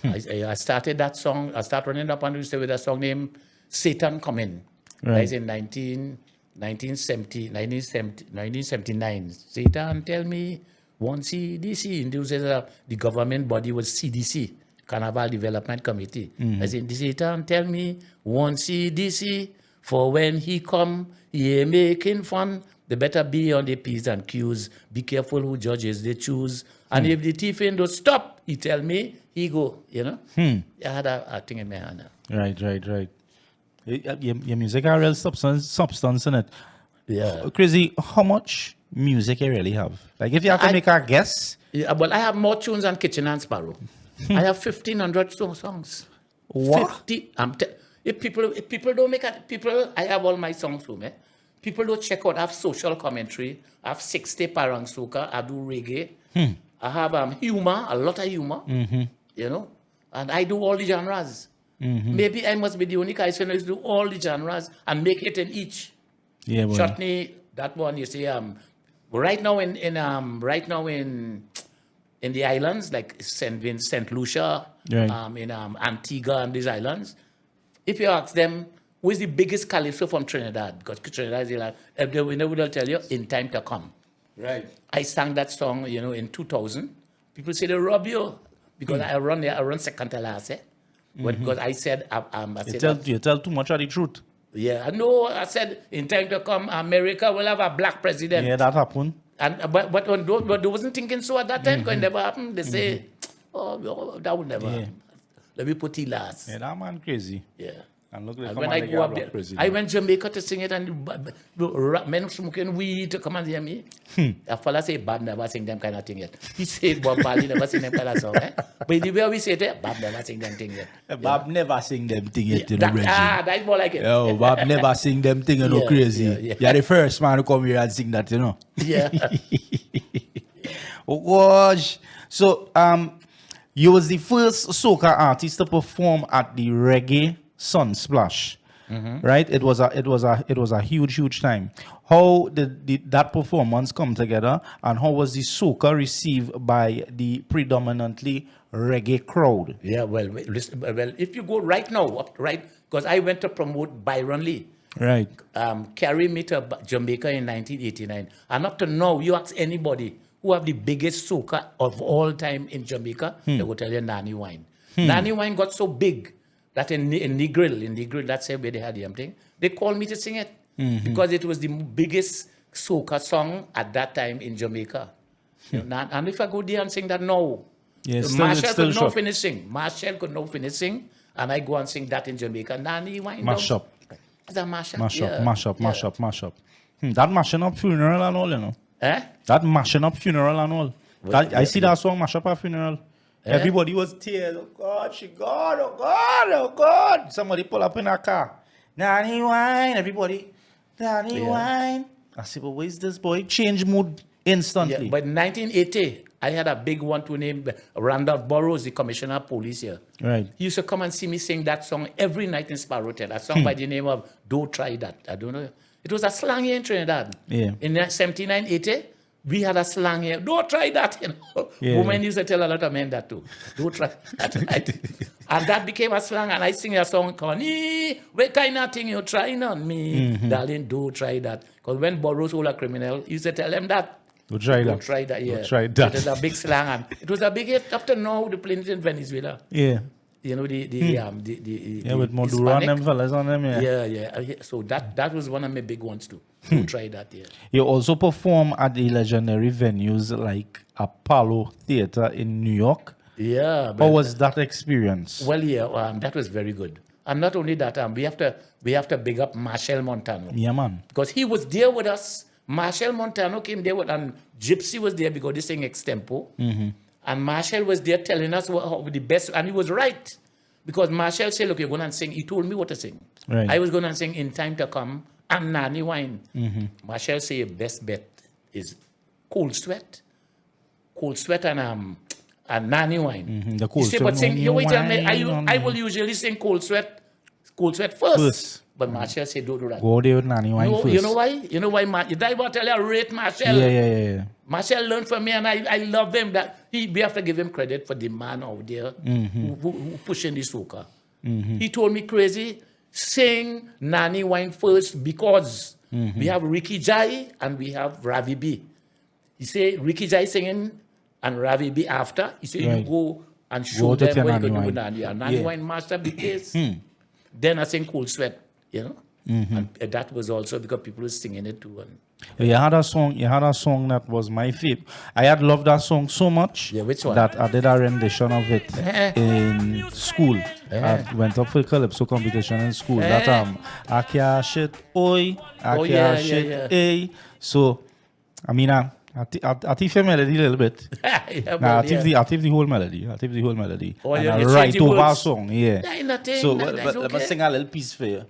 I started that song, I started running up and down the stage with a song named Satan Come In. Right. That's in 1979. Satan tell me, one CDC. And those the government body was CDC. Carnival Development Committee. I said, Satan tell me, one CDC, for when he come, he ain't making fun. They better be on the P's and Q's. Be careful who judges they choose. And if the thief ain't don't stop, he tell me, he go, you know. I had a thing in my hand. Right. Your music has real substance in it. Yeah. Crazy, how much music you really have? Like if you have to make a guess. Yeah, well, I have more tunes than Kitchen and Sparrow. I have 1,500 songs. What? 50. If people don't make it, I have all my songs for me. People don't check out. I have social commentary. I have 60 parang soca. I do reggae. I have humor, a lot of humor. You know, and I do all the genres. Maybe I must be the only guy who do all the genres and make it in each. Yeah, boy. Chutney, that one you see. Right now in the islands like St. Lucia, Right. in Antigua and these islands, if you ask them who is the biggest Calypso from Trinidad, because Trinidad is they will tell you in time to come. Right. I sang that song, you know, in 2000. People say they rob you because I run second to last. Because I said, You tell too much of the truth. yeah, I know. I said in time to come, America will have a black president. Yeah, that happened. And but they wasn't thinking so at that time. Because it never happened. They say, oh, that would never happen. Let me put it last. Yeah, that man crazy. Yeah. And look like And when I go up there, I went Jamaica to sing it, and men smoking weed to come and hear me. A fella say, Bob never sing them kind of thing yet. He said, Bob Marley never sing them kind of song. But the way we say it, Bob never sing them thing yet. Bob never sing them thing yet, you know, that's more like it. Yo, Bob never sing them thing, you know, Yeah, crazy. yeah. You're the first man to come here and sing that, you know. Yeah. Gosh. So, you was the first soca artist to perform at the Reggae Sunsplash, right? It was a huge time. How did that performance come together, and how was the soca received by the predominantly reggae crowd? Yeah, well, if you go right now, because I went to promote Byron Lee. Right. Carry me to Jamaica in 1989. And up to now, you ask anybody who have the biggest soca of all time in Jamaica, they will tell you Nani Wine. Nani Wine got so big that in Negril, that's where they had the thing, they called me to sing it because it was the biggest soca song at that time in Jamaica. You know, and if I go there and sing that now, Marshall could not finish sing. Marshall could not finish sing, and I go and sing that in Jamaica. Nani Wine. Mash up. It's a mash up. Mash up. That mashing up funeral and all, you know. That mashing up funeral and all. I see that song, Mash Up a Funeral. Everybody was tears. Oh God, she God, oh God, oh God. Somebody pull up in a car. Nanny wine, everybody. Nanny wine. I said, but where's this boy? Change mood instantly. Yeah, but in 1980, I had a big one to name Randolph Burrows, the commissioner of police here. Right. He used to come and see me sing that song every night in Sparrowtail. A song by the name of Don't Try That. I don't know. It was a slang here in Trinidad. Yeah. In 79, 80, we had a slang here. Don't try that. You know? Yeah. Women used to tell a lot of men that too. Don't try that. And that became a slang. And I sing a song called, what kind of thing you trying on me? Darling, don't try that. Because when Burroughs was a criminal, he used to tell them that. Don't try that. Don't try that, yeah. Don't try that. It was a big slang. And it was a big hit. Up to now, the plane in Venezuela. Yeah. you know, with Maduro and them fellas on them, yeah. So that was one of my big ones too. To try that, yeah. You also perform at the legendary venues like Apollo Theater in New York. Yeah. How was that experience? Well, yeah, that was very good. And not only that, we have to big up Marshall Montano. Yeah, man. Because he was there with us. Marshall Montano came there with, and Gypsy was there because they sing extempo. And Marshall was there telling us what the best, and he was right. Because Marshall said, look, you're going to sing. He told me what to sing. Right. I was going to sing In Time to Come and Nanny Wine. Marshall said your best bet is Cold Sweat and Nanny Wine. The Cold Sweat. Sweat. But sing, you wait, I will usually sing Cold Sweat first. But Marshall said, don't do that. Go there with Nanny Wine first. You know why? You know why? You want to tell you, I rate Marshall. Yeah. Marshall learned from me, and I love him. We have to give him credit for the man out there who pushing the soca. He told me, crazy, sing Nanny Wine first because we have Ricky Jai and we have Ravi B. He said, Ricky Jai singing and Ravi B after. He said, you go and show them what you can do with Nanny. Nanny Wine master the case. Then I sing Cold Sweat, you know. And that was also because people were singing it too. And you had a song that was my favorite. I had loved that song so much which one? that I did a rendition of it in school. I went up for the Calypso competition in school. That Akia shit oi, Akia shit a. So I mean I teach the melody a little bit. I teach the whole melody. Oh, and you I write over a words. song. Yeah. So let me sing a little piece for you.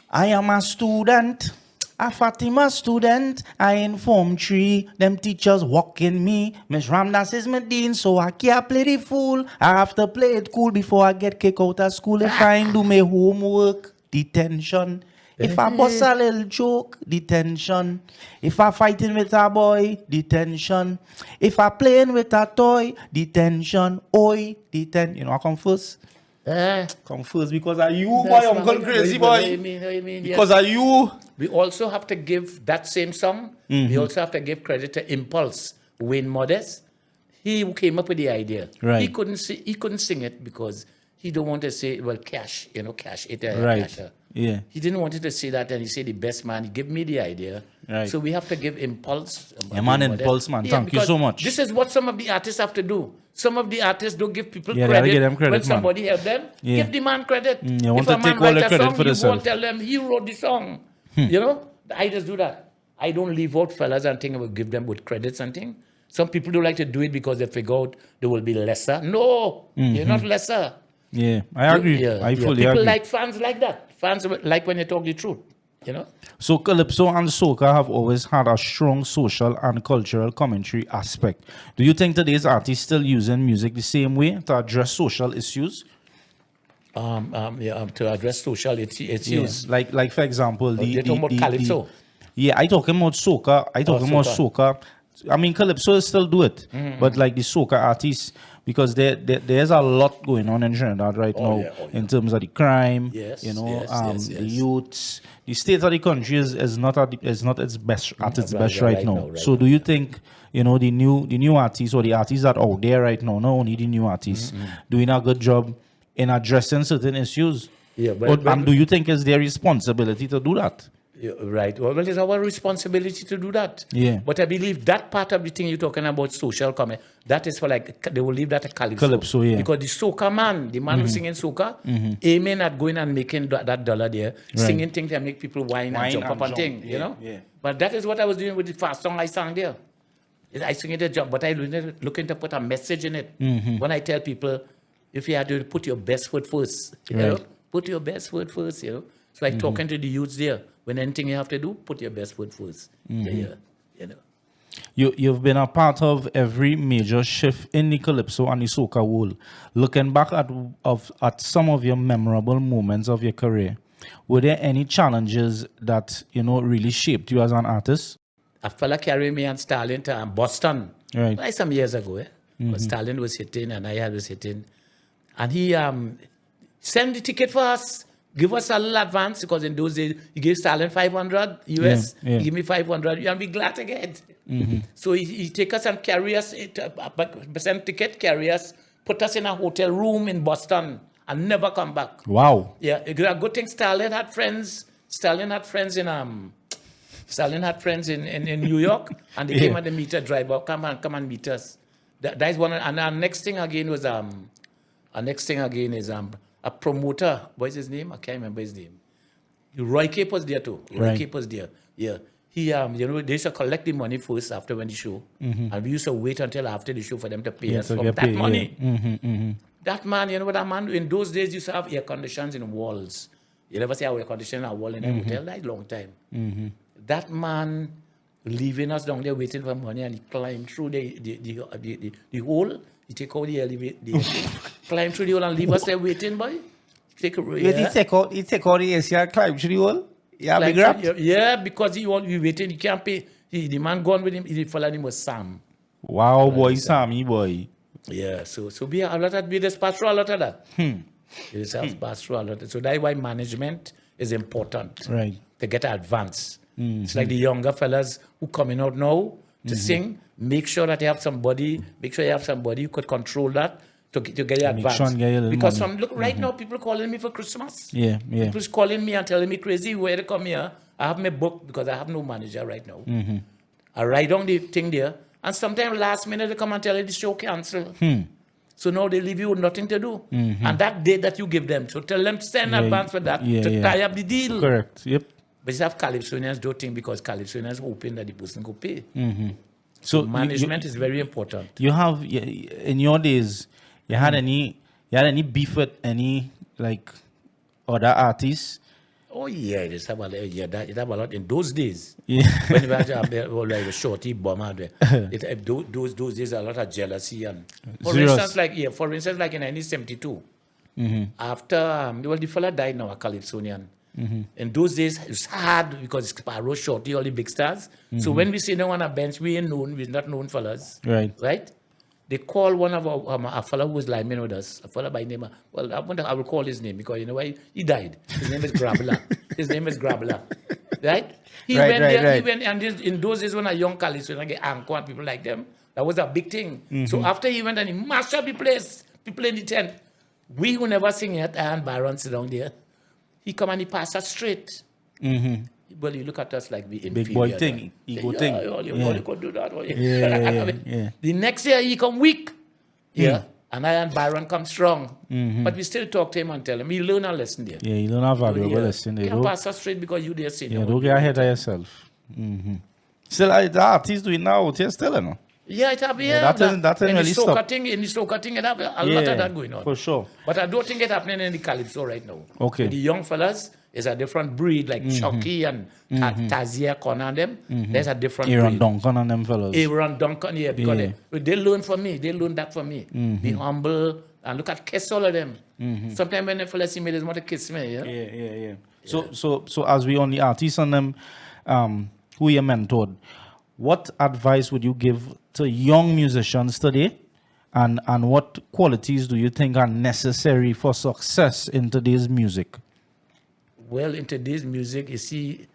I am a student, a Fatima student. I in Form 3. Them teachers walking me. Miss Ramdas is my dean, so I can't play the fool. I have to play it cool before I get kicked out of school. If I ain't do my homework, detention. If I bust a little joke, detention. If I fighting with a boy, detention. If I playing with a toy, detention. Oi, detention. You know I come first? Come first because of you, boy, Uncle Crazy Boy. Because of you. We also have to give that same song. We also have to give credit to Impulse, Wayne Modest. He who came up with the idea. Right. He couldn't sing it because he don't want to say, well, cash. It. Right. Cash. Yeah. He didn't want to say that, and he said the best man. He gave me the idea. Right. So we have to give Impulse. Yeah, man, Impulse, man. Thank you so much. This is what some of the artists have to do. Some of the artists don't give people Yeah, credit, they give them credit, when man. somebody help them. Yeah. Give the man credit. You want if to a take man all the write a credit song, for you yourself. won't tell them he wrote the song. You know, I just do that. I don't leave out fellas and think I will give them with credits and things. Some people do like to do it because they figure out they will be lesser. No, you're not lesser. Yeah, I agree. I fully agree. People like fans like that. Fans like when you talk the truth. You know. So Calypso and soca have always had a strong social and cultural commentary aspect. Do you think today's artists still using music the same way to address social issues? To address social issues. Like for example, You're talking about Calypso. I talking about soca. Soca. I mean, Calypso still do it, but like the soca artists, because there's a lot going on in Trinidad right now in terms of the crime, the youths. The state of the country is not at its best right now. So do you think the new artists or the artists that are out there right now, not only the new artists, doing a good job in addressing certain issues? Yeah, but do you think it's their responsibility to do that? Yeah, right. Well, it's our responsibility to do that. Yeah. But I believe that part of the thing you're talking about, social comment, that is for they will leave that a Calypso. Calypso, yeah. Because the soca man, the man who's singing soca, aiming at going and making that dollar there, singing things that make people whine and jump up and things, you know? Yeah. But that is what I was doing with the first song I sang there. I sing it a job, but I looking to put a message in it. When I tell people, if you had to put your best foot first, you know? Put your best foot first, you know? It's like talking to the youths there. When anything you have to do, put your best foot first. You know. You've been a part of every major shift in the Calypso and the soca world. Looking back at some of your memorable moments of your career, were there any challenges that really shaped you as an artist? A fella carried me and Stalin to Boston, like some years ago. But Stalin was hitting and I was hitting, and he sent the ticket for us. Give us a little advance because in those days he gave Stalin 500 US. He gave me 500, and we glad to get. So he take us and carry us, send ticket, carry us put us in a hotel room in Boston and never come back. Wow. Yeah, a good thing. Stalin had friends in New York, and they came and they meet a driver. Come and meet us. That is one. And our next thing again is a promoter. What is his name? I can't remember his name. Roy Cape was there too. Roy Cape was there. Yeah. He they used to collect the money first after when the show, and we used to wait until after the show for them to pay us from that money. Yeah. That man, you know what that man, in those days used to have air conditions in walls. You never see air conditioning in a wall in a hotel. That's a long time. That man leaving us down there waiting for money, and he climbed through the hole. He take out the elevator, climb through the hole and leave us there waiting, boy. He take out the AC and climb through the hole? Yeah, big rap? Yeah, because he waiting, he can't pay. The man gone with him, the fellow name was Sam. Wow, boy, Sammy, boy. Yeah, so we have a lot of, we just pass through a lot of that. We just have pass through a lot. So that's why management is important. Right. To get advanced. It's like the younger fellas who coming out now to sing. Make sure that you have somebody who could control that to get you advanced. Sure because look, right now people calling me for Christmas. Yeah. People's calling me and telling me crazy where to come here. I have my book because I have no manager right now. I write down the thing there. And sometimes last minute they come and tell you the show cancel. So now they leave you with nothing to do. And that date that you give them. So tell them to send advance for that to tie up the deal. Correct. Yep. But you have Calypsonians don't think because Calypsonians hoping that the person go pay. So management is very important. You have in your days, you had any beef with any like other artists? Oh yeah, it have a lot in those days. Yeah. When you had like a shorty bomber there, those days a lot of jealousy and for instance like in 1972, after the fella died now, a Calypsonian. In those days it's hard because it's Sparrow, Shorty, all the big stars. So when we sit down on a bench, we're not known fellas. Right? They call one of a fellow who was lineman with us, a fellow by name. Well, I will call his name because you know why he died. His name is Grabbler. Right? He went and in those days when a young Calypso, like Anko and people like them, that was a big thing. So after he went and he mashed up the place, people in the tent. We who never sing yet, and Byron sit down there. He come and he pass us straight. Well, you look at us like we inferior. Big boy thing, ego thing. You could do that. The next year he come weak. And I and Byron come strong. But we still talk to him and tell him, you learn a lesson there. Yeah, you learn a valuable lesson there. You can't pass us straight because you there sitting. Yeah, don't get ahead of yourself. Still, the artists do it now, you're still, you know? Yeah, it have, that really in the soca thing, it have a lot of that going on. For sure. But I don't think it's happening in the Calypso right now. Okay. With the young fellas, is a different breed, like Chucky and Tazia Con and them. There's a different breed. Aaron Duncan and them fellas. Aaron Duncan, because they learn from me. They learn that from me. Be humble and look at kiss all of them. Sometimes when the fellas see me, they want to kiss me. Yeah. So as we on the artists and them who you mentored, what advice would you give to young musicians today? And what qualities do you think are necessary for success in today's music? Well, in today's music, you see,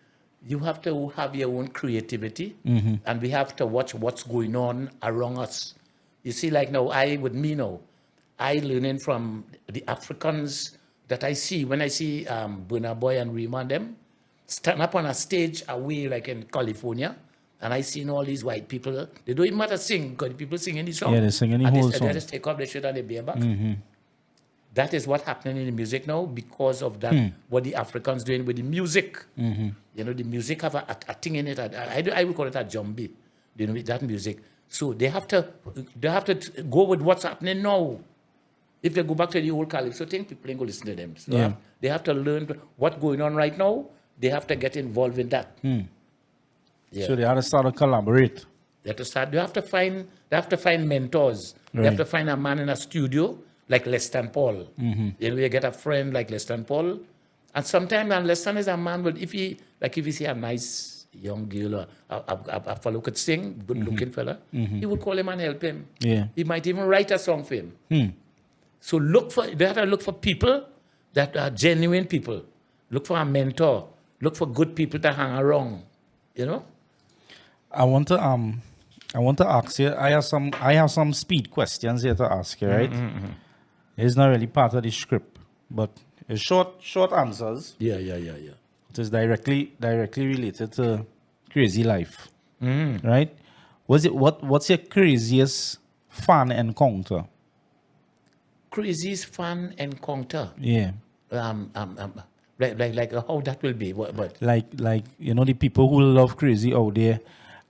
you have to have your own creativity, and we have to watch what's going on around us. You see, like now, I learning from the Africans that I see. When I see Burna Boy and Rima and them stand up on a stage away, like in California, and I see all these white people, they don't even matter sing, because the people singing the song. Yeah, they sing any whole song. They just take off their shirt and they bare back. That is what's happening in the music now because of that, what the Africans doing with the music. You know, the music have a thing in it. I would call it a zombie, you know, with that music. So they have to go with what's happening now. If they go back to the old Calypso thing, people ain't going to listen to them. So they have to learn what's going on right now. They have to get involved in that. So they have to start to collaborate. They have to find mentors. They have to find a man in a studio like Leston Paul. You know, you get a friend like Leston Paul. And sometimes Leston is a man, but if he see a nice young girl or a fellow could sing, good looking fella, he would call him and help him. Yeah. He might even write a song for him. So they have to look for people that are genuine people. Look for a mentor. Look for good people to hang around. You know? I want to I want to ask you. I have some speed questions here to ask you, right? It's not really part of the script, but it's short answers. Yeah. It is directly related to crazy life, right? What's your craziest fan encounter? Craziest fan encounter. Yeah. Like how that will be. What? Like the people who love crazy out there,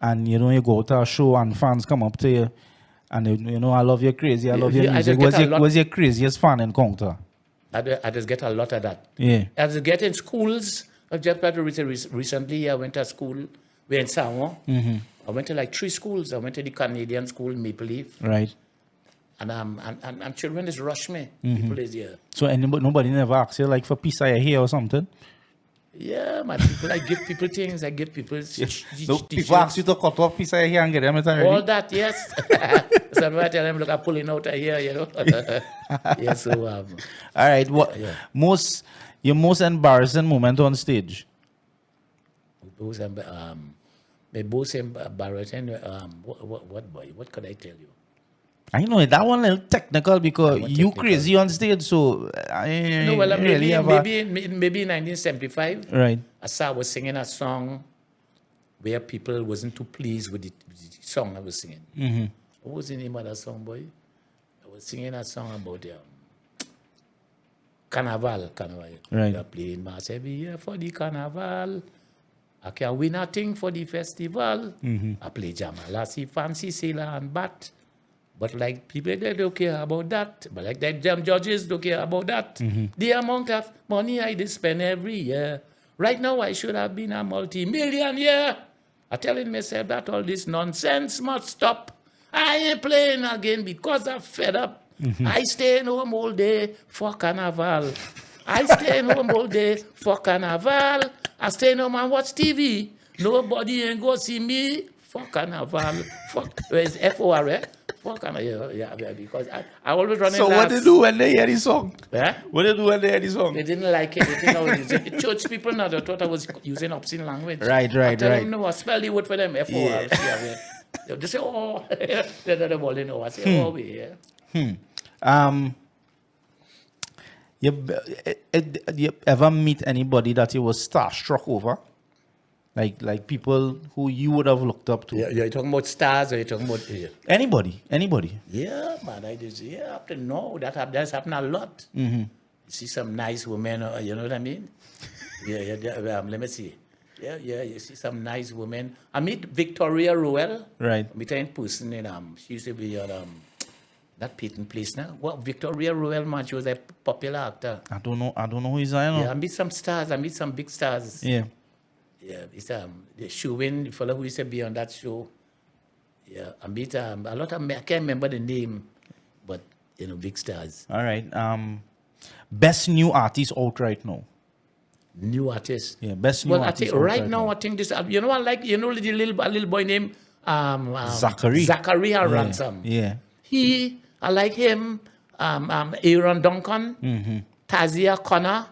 and you go to a show and fans come up to you, and I love your crazy, I love your I music. just get What's your craziest fan encounter? I just get a lot of that. Yeah. I just get in schools. I just recently I went to school. We're in Samoa. I went to like 3 schools. I went to the Canadian school, Maple Leaf. Right. And children just rush me. People is here. So nobody never asks you like for piece of your hair or something? Yeah, my people. I give people things. I give people. No, people ask you to cut off piece of your hair and get them already? All that, yes. So I tell them, look, I'm pulling out a hair, Yeah, so. All right. What your most embarrassing moment on stage? My most embarrassing. What boy? What could I tell you? I know that one a little technical because you crazy on stage, so I No, well, really maybe in 1975, right. I was singing a song where people wasn't too pleased with the song I was singing. What was the name of that song, boy? I was singing a song about Carnival. Right. They're playing mass every year for the Carnival. I can win a thing for the festival. I play Jamalassi, Fancy Sailor and Bat. But like people, they don't care about that. But like that, them judges don't care about that. The amount of money I did spend every year. Right now, I should have been a multi-millionaire. I'm telling myself that all this nonsense must stop. I ain't playing again because I'm fed up. I stay home all day for Carnival. I stay home all day for Carnival. I stay home and watch TV. Nobody ain't go see me for Carnival. Where's F-O-R, for Carnival? Yeah, because I always run in So what they do when they hear the song? Yeah? What they do when they hear the song? They didn't like it. They didn't know it. Church people now, they thought I was using obscene language. Right. I tell them, no, I spell the word for them, F-O-R. Yeah. They say, oh, they don't want to know. I say, oh, yeah. You ever meet anybody that you was starstruck over? Like people who you would have looked up to? Yeah, you're talking about stars or you're talking about... Anybody. Yeah, man, up to now, that's happened a lot. You see some nice women, you know what I mean? Let me see. Yeah, you see some nice women. I meet Victoria Roel. Right. I meet her in person, and she used to be at that Peyton Place now. Well, Victoria Roel, man, she was a popular actor. I don't know who is I know. Yeah, I meet some stars. I meet some big stars. Yeah. Yeah, it's the Shuwin, the fellow who used to be on that show. Yeah, I meet a lot of, I can't remember the name, but, big stars. All right. Best new artist out right now. New artist. Yeah, best new artist. Right now, I think this, a little boy named Zachary. Zachary Ransom. Yeah. I like him. Aaron Duncan, Tazia Connor.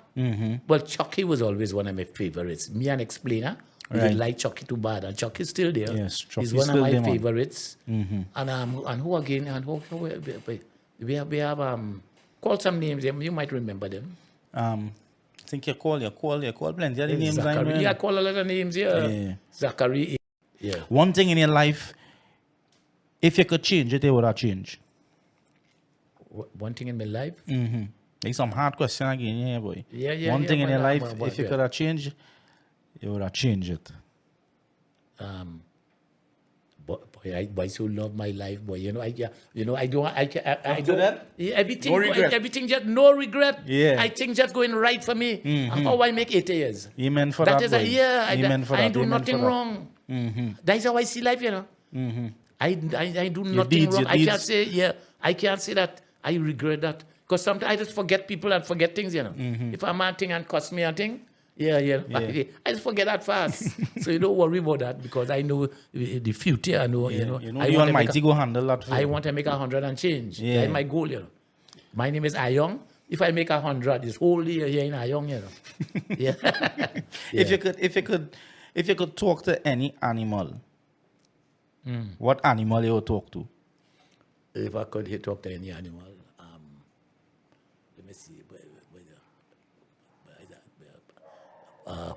Well, Chucky was always one of my favorites. Me and Explainer. We didn't like Chucky too bad, and Chucky's still there. Yes, Chucky's He's one still of there, my man. favorites. And who again? And who we have call some names. You might remember them. I think you call plenty of the names. Zachary. I call a lot of names. Yeah. Zachary. Yeah. One thing in your life, if you could change it, you would have changed. One thing in my life. Like some hard question again, yeah, boy. Yeah. One thing in your life, But if you could have changed, you would have changed it. Boys who love my life, boy. I don't. that? Yeah, everything. No regret. Everything just no regret. Yeah. I think just going right for me. And how I make 80 years. Amen for that. That is boy. Amen for I that. ain't do Amen nothing for that. wrong. That is how I see life. I do nothing deeds, wrong. your I can't deeds. say I can't say that I regret that because sometimes I just forget people and forget things. If a man thing and cost me a thing. Yeah. I just forget that fast. So you don't worry about that because I know the future. I know, You know, I the want to Almighty go handle that for I you. want to make 100 and change. Yeah. That's my goal. My name is Ayoung. If I make 100, this whole year here in Ayoung. Yeah. If you could talk to any animal, what animal you would talk to? If I could talk to any animal, let me see.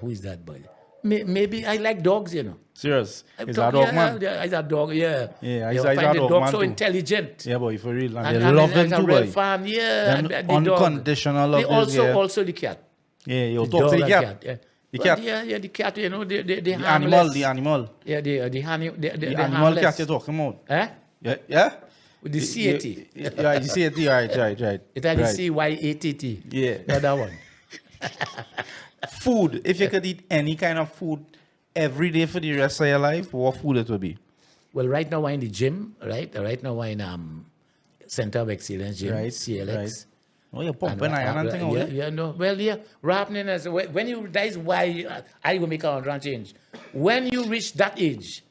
Who is that boy? Maybe I like dogs, you know. Serious? Is that a dog man? Yeah, he's a dog, yeah. Yeah, You he's find a the dog dog man so too. intelligent. Yeah, boy, for real. And they And love them he's a too, real boy. fan, yeah. Them The dog. unconditional love. They this, yeah. also the cat. Yeah, you'll The talk to dog the and cat. Yeah. The Well, cat. Yeah, the cat, you know, the The animal, the animal. Yeah, the The animal harmless. cat you're talking about. Eh? Yeah, yeah? With the C-A-T. Yeah, you see it, right. It had the Right. C-Y-A-T-T. Yeah. Not that one. Food. If you could eat any kind of food every day for the rest of your life, what food it would be? Well, right now we're in the gym, right? Right now we're in Center of Excellence Gym, Right, CLX. right. Oh, you're pumping iron and thing yeah, over there? yeah, no. Well, yeah, happening as when you that's why I will make a change. When you reach that age,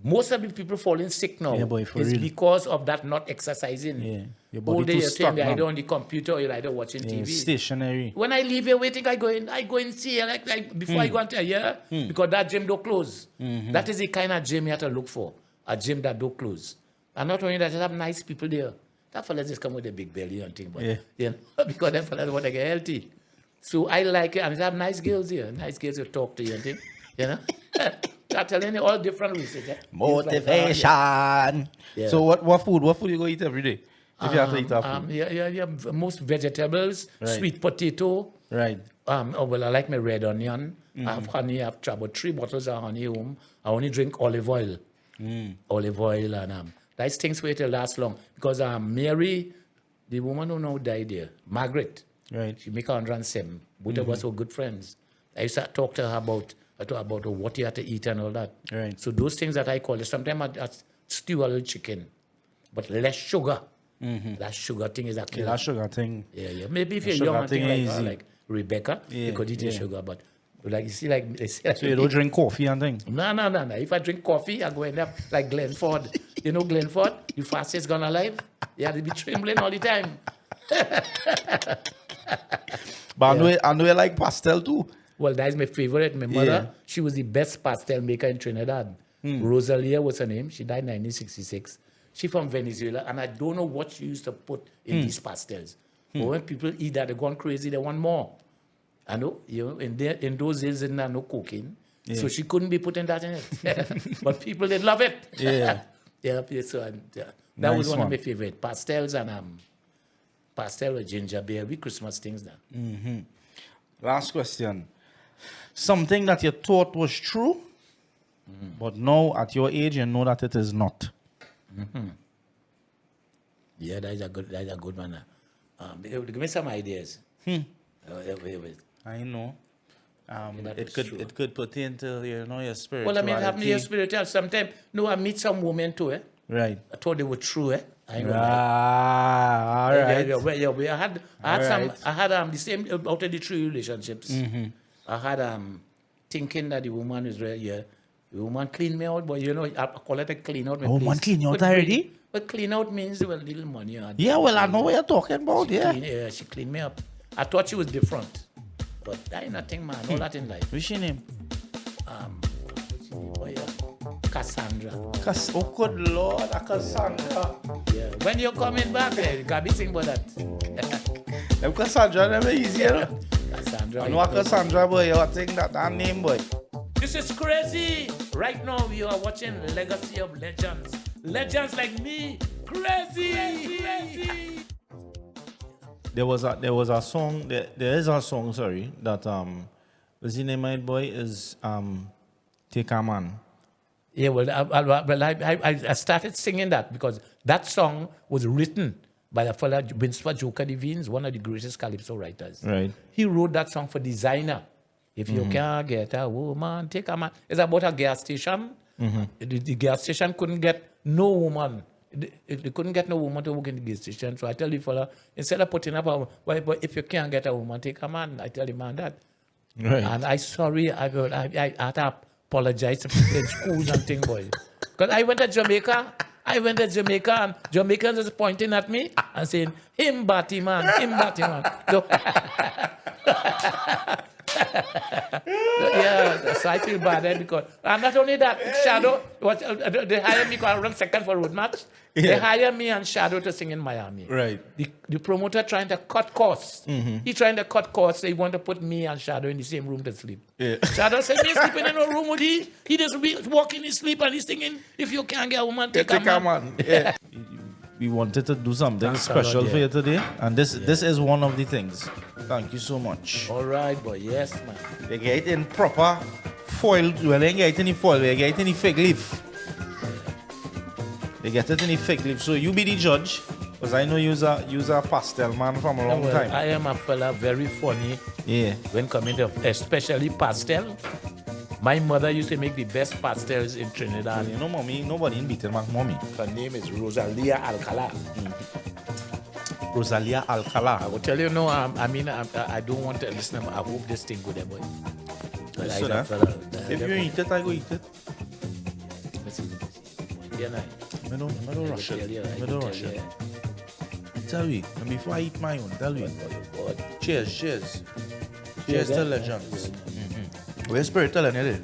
most of the people falling sick now Yeah, boy, for is real. because of that not exercising. Yeah, your All body day too you're stuck either now. on the computer or you're either watching Yeah, TV. stationary. When I leave here waiting, I go in CLX like before I go into a year because that gym don't close. That is the kind of gym you have to look for. A gym that don't close. And not only that, you have nice people there. That fellas just come with a big belly and thing, but you know, because them fellas want to get healthy. So I like it, and they have nice girls here. Nice girls who talk to you and thing, you know. I'm telling you all different reasons. Yeah? Motivation. Yeah. So what food you go eat every day? If you have to eat that food. Yeah, most vegetables, Right. sweet potato. Right. Oh, well, I like my red onion. I have honey. I have about 3 bottles of honey home. I only drink olive oil. Olive oil and that's things where it last long. Because Mary, the woman who now died there, Margaret, Right. she make 107. Both of us were good friends. I used to talk to her about what you have to eat and all that. Right. So those things that I call it, sometimes I stew a little chicken, but less sugar. That sugar thing is a Yeah, killer. that sugar thing. Yeah. Maybe if The you're sugar young and thing thing is like, easy. like Rebecca, Yeah, you could eat your yeah. sugar, but like you see, like they say, So you don't drink coffee and thing? no. If I drink coffee, I go end up like Glenford. You know Glenford, the fastest gun alive. You have to be trembling all the time. But I know you like pastel too. Well, that is my favorite. My mother, Yeah. she was the best pastel maker in Trinidad. Rosalia was her name. She died in 1966. She from Venezuela, and I don't know what she used to put in these pastels. But when people eat that, they're gone crazy. They want more. I know, in those days, they didn't have no cooking, so she couldn't be putting that in it. But people, they love it. Yeah. So that Nice was one one. of my favorite pastels and pastel with ginger beer. We Christmas things now. Last question. Something that you thought was true, but now at your age you know that it is not. Yeah, that is a good one. Give me some ideas. Wait. I know. That It was could true. it could pertain to your spirituality. Well, I mean, have me spiritual. Sometimes, no, I meet some women too. Right. I thought they were true. I ain't gonna lie. Ah, all right. I had Alright. I had the same out of the 3 relationships. I had thinking that the woman is right. Yeah, the woman cleaned me out, but you know, I call it a clean out. my Woman place. clean you out But already? But clean out means well, little money. Yeah, well, I know what you're talking about, yeah. She cleaned me up. I thought she was different, but that ain't nothing, man. All that in life. What's your name? Cassandra. Oh, good Lord, a Cassandra. Yeah. When you're coming back, you gotta be sing about that. Them Cassandra never easy, you know. Cassandra. I know a Cassandra, boy. You think that name, boy. This is crazy. Right now, we are watching Legacy of Legends. Legends like me, crazy. There was a song. There is a song. Sorry, that what's the name of it, boy? Is Take a Man. Yeah, well, I started singing that because that song was written by a fella, Winsper Joker Devines, one of the greatest Calypso writers. Right. He wrote that song for Designer. If you can't get a woman, take a man. It's about a gas station. The gas station couldn't get no woman. They couldn't get no woman to work in the gas station. So I tell the fella, instead of putting up a, but if you can't get a woman, take a man. I tell the man that. Right. And I had to apologize to people in schools and things, boy. Because I went to Jamaica and Jamaicans is pointing at me and saying, him batty man. So, yeah, so I feel bad because, and not only that, Shadow, they hired me because I run second for road match. They hired me and Shadow to sing in Miami. Right. The promoter trying to cut costs. He trying to cut costs, so he want to put me and Shadow in the same room to sleep. Yeah. Shadow said, me sleeping in a room with he. He just be walking his sleep and he's singing, if you can't get a woman, take a man. Yeah. We wanted to do something Thanks a special lot, for you today, and this is one of the things. Thank you so much. All right, boy. Yes, man. They get it in proper foil. Well, they get it in the foil. They get it in the fig leaf. They get it in the fig leaf. So you be the judge, because I know you're a pastel man from a long time. I am a fella very funny. Yeah. When coming to especially pastel. My mother used to make the best pastels in Trinidad. You know, mommy, nobody in beating my mommy. Her name is Rosalia Alcala. Rosalia Alcala. I will tell you, no, I don't want to listen. I hope this thing good, boy. So if you eat it, I go eat it. I don't rush it. I don't rush it. Tell me, and before I eat my own, tell me. Cheers, cheers. Cheers to legends. Where's spirit telling you?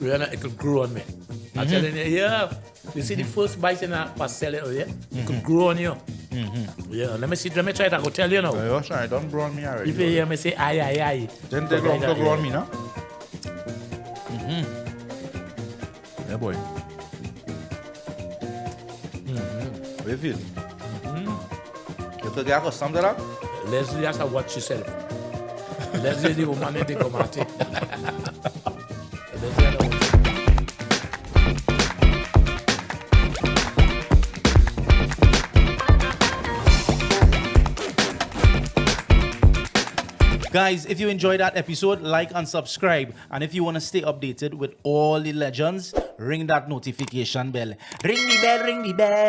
It could grow on me. I'm telling you, yeah. You see the first bite in a pastel, yeah? It could grow on you. Yeah, let me try it. I will tell you now. Oh, sorry, don't grow on me already. If you hear me say, aye. Then take long to grow on me, no? Yeah, boy. How you feel? You to get accustomed to that? Leslie has to watch yourself. Leslie the woman in the comate. Guys, if you enjoyed that episode, like and subscribe. And if you want to stay updated with all the legends, ring that notification bell. Ring the bell, ring the bell.